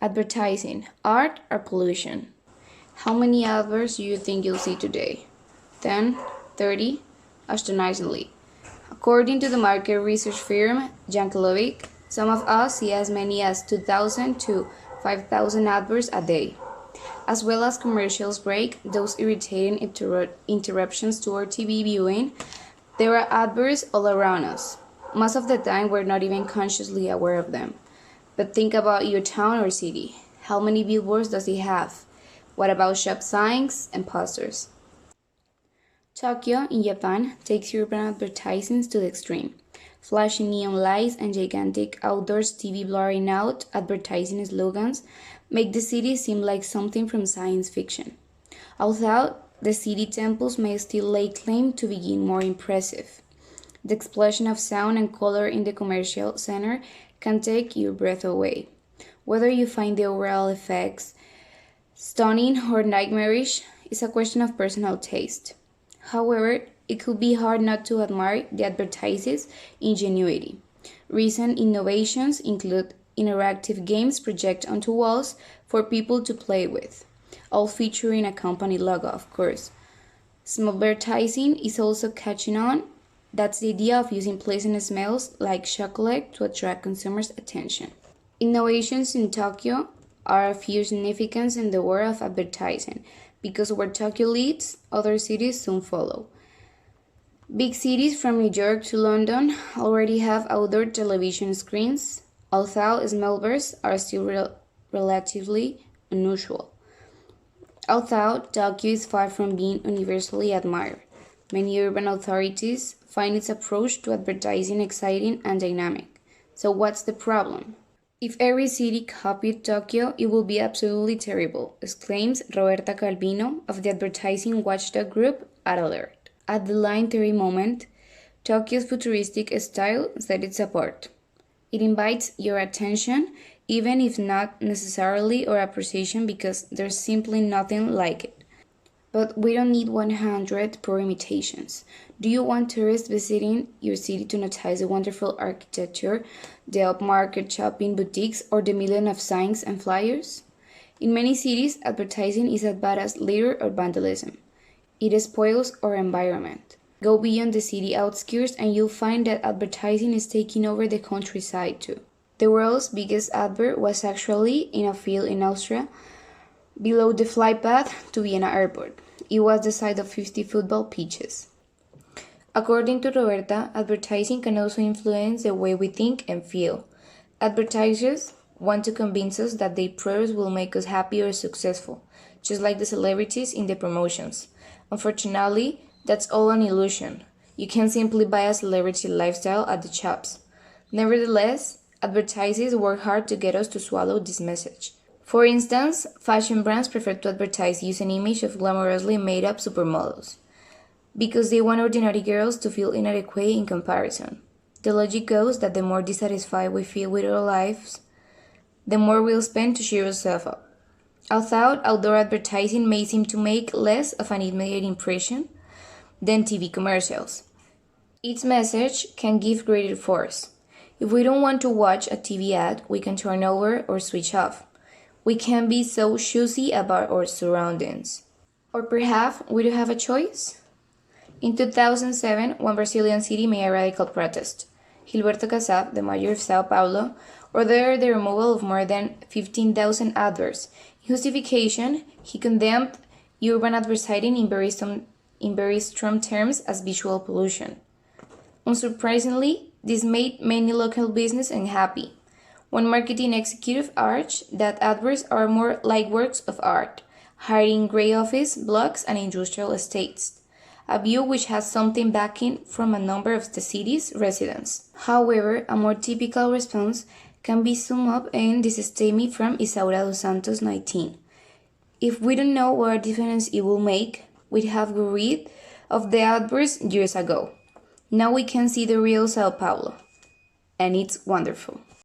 Advertising, art or pollution? How many adverts do you think you'll see today? 10, 30? Astonishingly. According to the market research firm Jankelovic, some of us see as many as 2,000 to 5,000 adverts a day. As well as commercials break, those irritating interruptions to our TV viewing, there are adverts all around us. Most of the time, we're not even consciously aware of them. But think about your town or city. How many billboards does it have? What about shop signs and posters? Tokyo, in Japan, takes urban advertising to the extreme. Flashing neon lights and gigantic outdoors TV blurring out advertising slogans make the city seem like something from science fiction. Although the city temples may still lay claim to being more impressive. The explosion of sound and color in the commercial center can take your breath away. Whether you find the overall effects stunning or nightmarish is a question of personal taste. However, it could be hard not to admire the advertiser's ingenuity. Recent innovations include interactive games projected onto walls for people to play with, all featuring a company logo, of course. Advertising is also catching on. That's the idea of using pleasant smells like chocolate to attract consumers' attention. Innovations in Tokyo are of huge significance in the world of advertising, because where Tokyo leads, other cities soon follow. Big cities from New York to London already have outdoor television screens, although small bursts are still relatively unusual. Although Tokyo is far from being universally admired, many urban authorities find its approach to advertising exciting and dynamic. So what's the problem? If every city copied Tokyo, it would be absolutely terrible, exclaims Roberta Calvino of the advertising watchdog group AdAlert. At the line 30 moment, Tokyo's futuristic style sets it apart. It invites your attention, even if not necessarily or appreciation, because there's simply nothing like it. But we don't need 100 poor imitations. Do you want tourists visiting your city to notice the wonderful architecture, the upmarket shopping boutiques, or the million of signs and flyers? In many cities, advertising is as bad as litter or vandalism. It spoils our environment. Go beyond the city outskirts and you'll find that advertising is taking over the countryside too. The world's biggest advert was actually in a field in Austria, below the flight path to Vienna Airport. It was the size of 50 football pitches. According to Roberta, advertising can also influence the way we think and feel. Advertisers want to convince us that their products will make us happy or successful, just like the celebrities in the promotions. Unfortunately, that's all an illusion. You can't simply buy a celebrity lifestyle at the shops. Nevertheless, advertisers work hard to get us to swallow this message. For instance, fashion brands prefer to advertise using an image of glamorously made-up supermodels, because they want ordinary girls to feel inadequate in comparison. The logic goes that the more dissatisfied we feel with our lives, the more we'll spend to cheer ourselves up. Although outdoor advertising may seem to make less of an immediate impression than TV commercials, its message can give greater force. If we don't want to watch a TV ad, we can turn over or switch off. We can't be so choosy about our surroundings. Or perhaps we do have a choice? In 2007, one Brazilian city made a radical protest. Gilberto Kassab, the mayor of Sao Paulo, ordered the removal of more than 15,000 adverts. In justification, he condemned urban advertising in very strong terms as visual pollution. Unsurprisingly, this made many local businesses unhappy. One marketing executive urged that adverts are more like works of art, hiding grey office blocks and industrial estates, a view which has something backing from a number of the city's residents. However, a more typical response can be summed up in this statement from Isaura dos Santos 19. If we don't know what difference it will make, we'd have got rid of the adverts years ago. Now we can see the real Sao Paulo, and it's wonderful.